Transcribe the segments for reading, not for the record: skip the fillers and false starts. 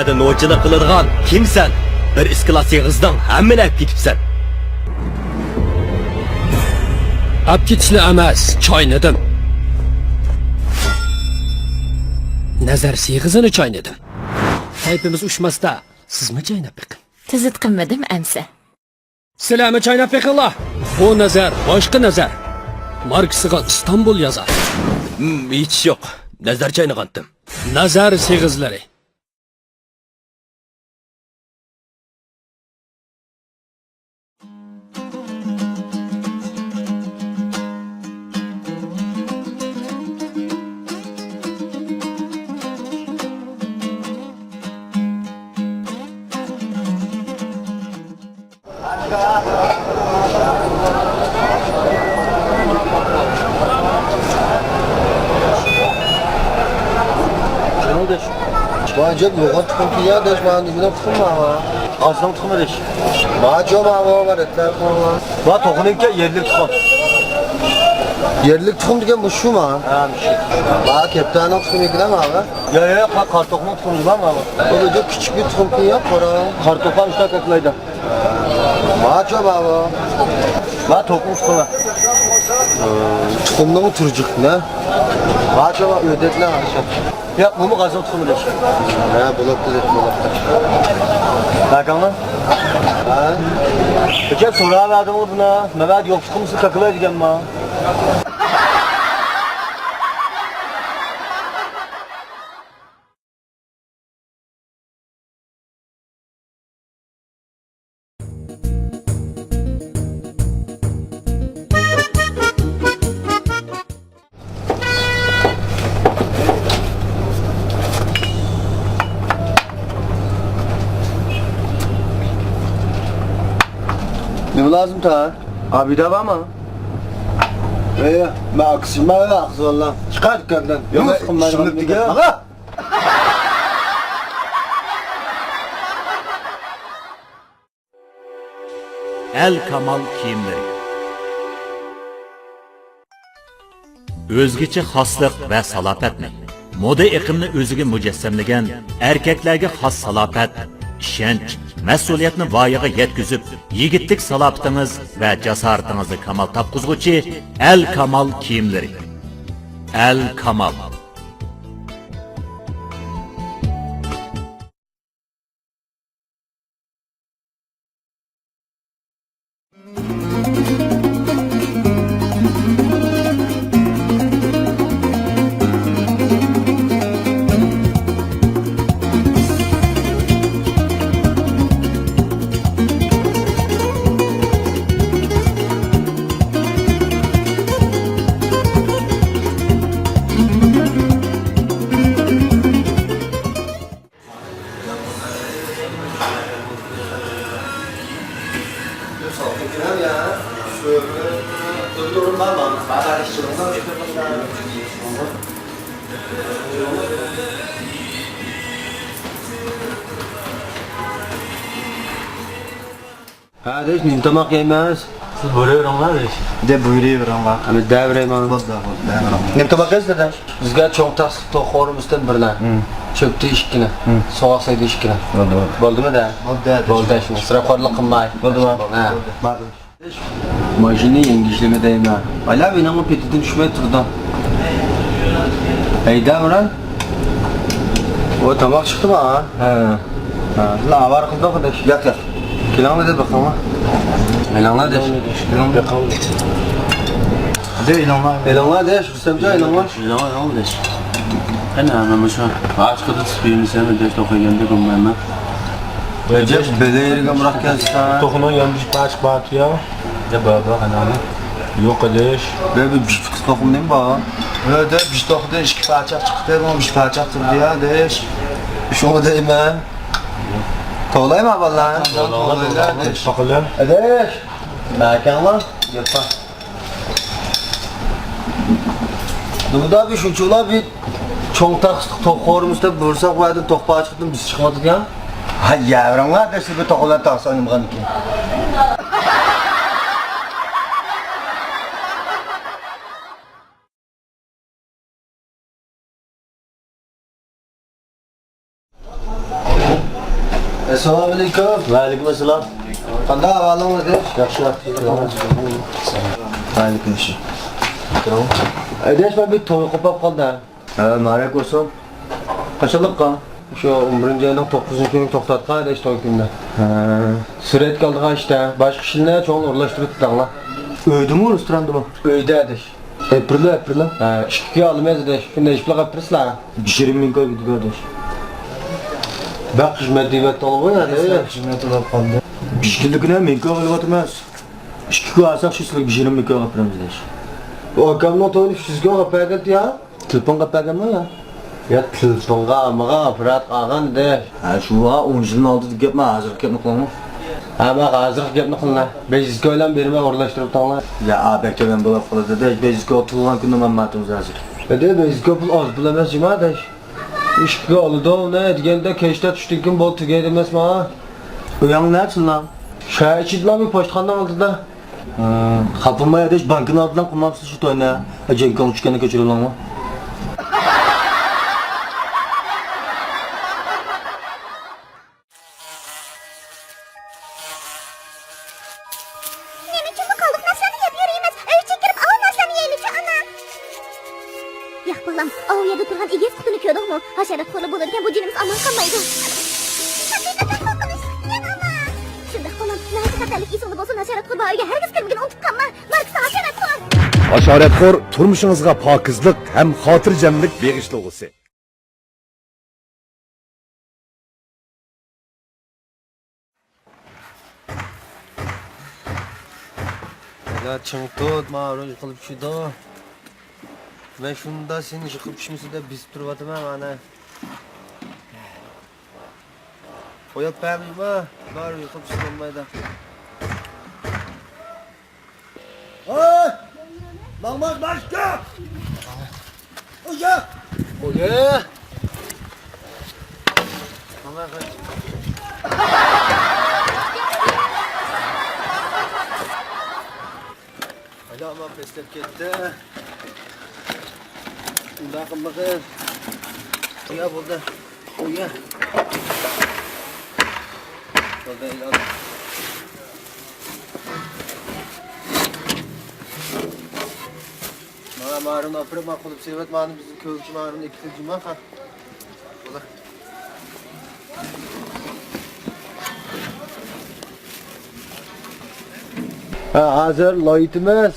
yerda no'chilik qiladigan kimsan? Bir isklasi qizdan hammani olib ketibsan. Olib ketishli emas, choynadim. Nazar sig'izini choynadim. Kayfimiz uçmasda, siz mi chaynab beqing? Tizit qilmadim amsa. Sizlarmi chaynab beqinglar? Bu nazar, boshqa nazar. Marksiga İstanbul yazar. Hech yo'q. Nazar chaynag'andim. Nazar sig'izlari. Bence yoğun tıkıntı ya deş bana dibine tıkınma ama. Aslan tıkınma deş. Bana çok ama var etler falan. Bana tokununca yerlik tıkın. Yerlik tıkın diken bu şu mu? Ha bir şey. Bana keptana tıkın ekle mi abi? Ya kartokma tıkın var mı abi? O böyle küçük bir tıkıntı yap para. Kartokma işte kaklaydı. Bana çok abi. Bana tokun tıkın. Tıkınla mı turcuk ne? Bana çok ödekle aşağı. Ya bu mu gazın tutumu deş? Ha bulakta deş bulakta. Bakın lan. Ha? Peki sonra abi adamı buna. Mehmet yok tutumsu takılaydı gen ma. Ne lazım ta? Abi de var mı? Ben aksıma öyle aksı valla. Çıkar dükkandan. Yok şimdi dige. Aga! El Kamal kiyimleri. Özgüçe xoslik va salopatni, moda iqimni o'ziga mujassamlagan erkaklarga xos salopat, ishonch, mas'uliyatni voyaga yetkazib, yigitlik salobatingiz va jasoratingizni kamal topqizguvchi El Kamal kiyimleri. El Kamal. Ha deş nim tamak yemez. Siz buyuruyorlar deş. De buyuruyorum var. Ama devreyim ama. Nim tamak ez deş. Bizga çok tas to'xorumizdan birlar. Çöptü ishkina. Soğaksaydı ishkina. Bo'ldi mi da? Bo'ldi. Shuni sira qorliq qilmay. Bo'ldimi? Ha. Bo'ldi. Mashina yengishligini deyman. Ala men ham petidan tushmay turdim. Haydamran. O tamak çıktı mı ha? Ha. La var kıldı arkadaş. Yak yak. Kilanla de bakalım ha. Elanla de. De elanla. Elanla de. Rüstemci elanla. Elanla de. Ana ama şu ağaç kadar spiyonu sen de tokayanda kumma. Recep beleyirge bırak gelsin. Toxunun yanlış açık batı ya. Ya baba kanalı. Yok kardeş. Ben bir fıkıs tokum değil mi baba? Evet de bir tokumdan iki parça çıktı ama bir parça çıktı ya deş. Şunu deyim ben. Toğlay mı vallahi? Toğlayla deş. Bakılan. Deş. Mekan lan. Yapma. Burada bir şunçular bir çoğuntak toğurumuzda bursak vardı toqpağa çıktım biz çıkmadık ya. Ha yavrum var da siz bir toğular taksanım kan ki. Assalomu alaykum. Va alaykum assalom. Qanday ahvolingiz? Yaxshi. Alaykum assalom. Aydash men bir to'y qopab qoldi. Ha, marak bo'lsin. Qachonliqqa? Shu 11 ayning 9-kuni to'xtatgan aydash to'y kunida. Ha. Surat qoldigan ishda, boshqa ishlarni cho'ng o'rlashtirib tutdinglar. Uydimi, restorandimi? Uyda aydash. April. Ha, ishga olmaysiz aydash. Shunday ish qilib tursizlar. 20 ming koy gidiyor kardeş. Bak xizmat deyapti olib qo'yadi. Xizmat olib qoldi. 5 kunlikini men koy qilib o'tirmas. 2 kun alsak shu sizlarga 20 ming koy qilib beramiz deyish. Bu akamning to'yini sizga qapagat ya. Telefon qilganmi ya? Ya telefonga amaga aparat qolgan de. Ha, shu va 10 yilning oldida gapmi, hozir gapni qilaman. Ama hozir gapni qilinglar. 500 ko'ylan bermay o'rlashtirib tanglar. Ya, abaktagan bo'lib qoladi de, 500 koy tug'ilgan kunda mammatimiz hozir. Hadi 500 ko'p pul oz pul emas jimadesh. Ishga oldi, ne deganda kechda tushdikin bol tugaydi emasmi? Uyang nechun lan? Shaychidlami pochtxonadan oldida. Xalpinmay deyish bankning oldidan qilmabsiz shu to'yni. Ajenkan tushganda ko'chirilammi? Neminki bu kalıp narsani yap yürüyemez. Öyle kirip av narsani yeylici ana. Yah balam, av yedi turgan igez kutunu köydük mu? Haşerat kolu bulurken bu cinimiz aman kalmaydı. Hakikaten korkunç. Yan ama. Şundak balam, nasıl katarlık isimli bolsun haşerat kolu bağırga herkes kirmigin unutup kalma. Marksa haşerat kolu. Hasharatxo'r turmushingizga pokizlik ham xotirjamlik beg'ishlug'isi. Ya chimtut, ma'ruf qilib tushdi. Men shunda seni yiqib tushmasa deb bizib turibman mana. Qo'yib bermaymi? Bari yiqib tushmaydi. Oy! Maqmaq başka! Oya! Oya! Mama kaç. Hadi ama peslep gitti. Bakın bakın. Oya burada. Oya. Burada ilan. Marun apırıp makulup sevet marun bizim köyükçü marun ikili cuma ha. Ola. Ha hazır layıtımız.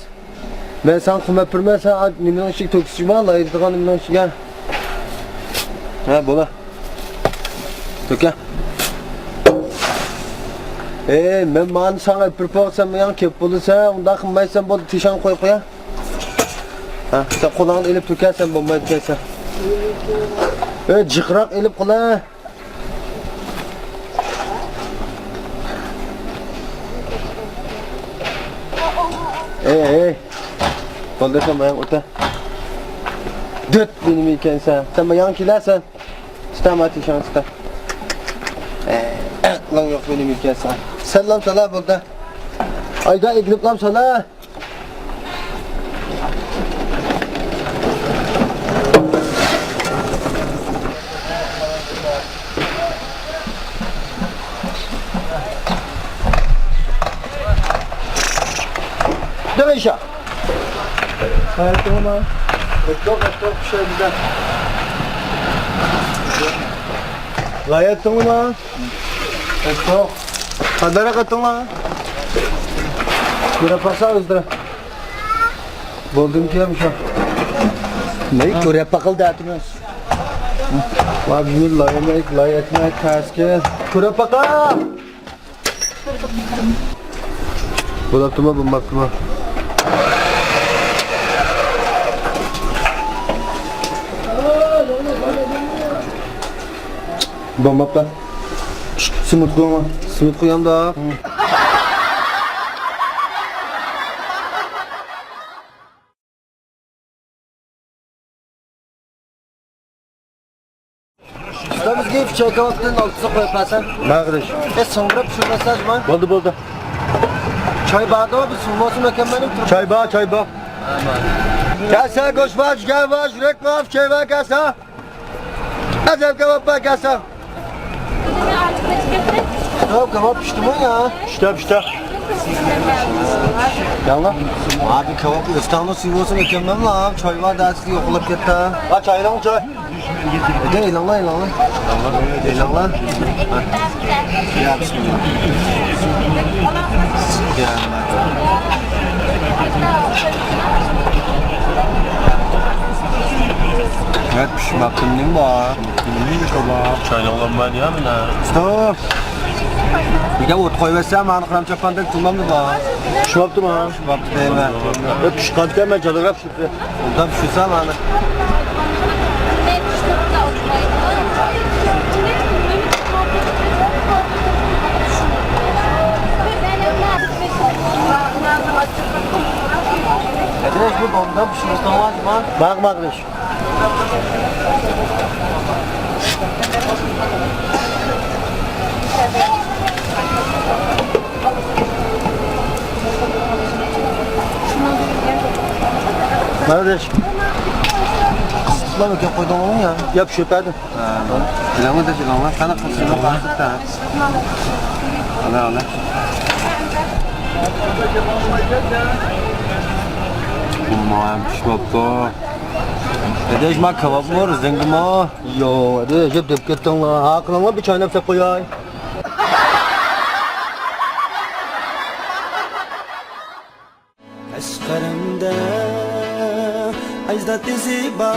Ben sen kuma pırmasa nimden ışık töküsüme layıtıgan nimden ışık ya. Ha bola. Töke. Ben man sana pırpaksam yan kep bulursa onda kımmaysan bol tişan koy koya. Ha, sen kulağını elip tökersen bomba etkersen. Cıkrak elip kulağı. Koldersen bayan orta. Düt benim iken sen. Sen bayan kilersen. Stama tişan sta. Lan yok benim iken sen. Selam sana burada. Ayda eklip lan sana. Dön işe. Hayatım ama. Çok bir şey güzel. Hayatım ama. Çok. Kadara katılma. Kura pasa ızdıra. Buldum ki yemiş ha. Ne kure pakıl dağıtıyorsunuz? Bak bir lay etmek ters gel. Kura paka. Bulaktuma bulmaktuma. Bomba da. Simit koyma. Simit koyam da. Ustamız giyip çay kahvaltının altına koyup versen. Ne arkadaş? Sonra pişirmesaj mı? Buldu. Çay bardağı mı? Sunması mükemmelim. Çay bağ. Kasa koşmaç, gel var, yürek var, şey var kasa. Azem kebap var kasa. Tamam kebap pişti mi ya? İşte. Yallah. Abi kebap İstanbul suyu olsa mükemmel lan. Çay var dersi yok olup gitti. Ha çaylan çay. Değil Allah. Değil Allah. Ya bismillah. Ya evet pişmakın değil mi bu? Neymiş o bak? Çaylangan ben ya mı ne? Stop. Bir de ot koyversem bana kıram çapandık tutmam mı bak? Şu yaptım ha. Bak değil mi? Hep pişkantıken ben çalırap şimdi. Ondan pişirsem bana. Edeş bu ondan pişirmesi olmaz mı? Bak kardeş. Kardeş. Lan ökü koydum onu ya. Yap şu hadi. Bilemem de bilemem. Sana kısmını kaldık da. Ala. Umarım pişmekte. Edeş mak kebap mı var? Zengin mi? Yo hadi hep dep gittin lan. Hakkına bir çay nefse koyay. Aşkarımda Ecdat ziba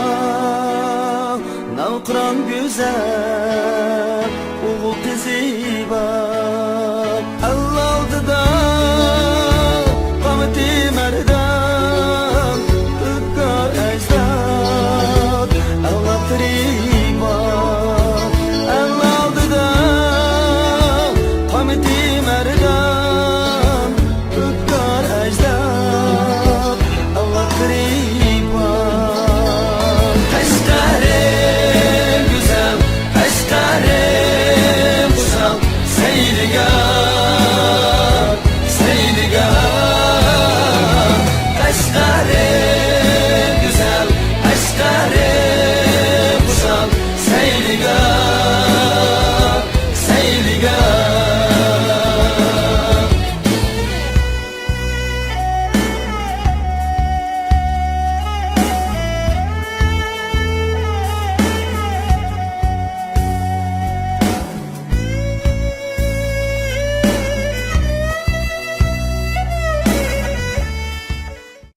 Navkran güzel Uğul kızıba Allah da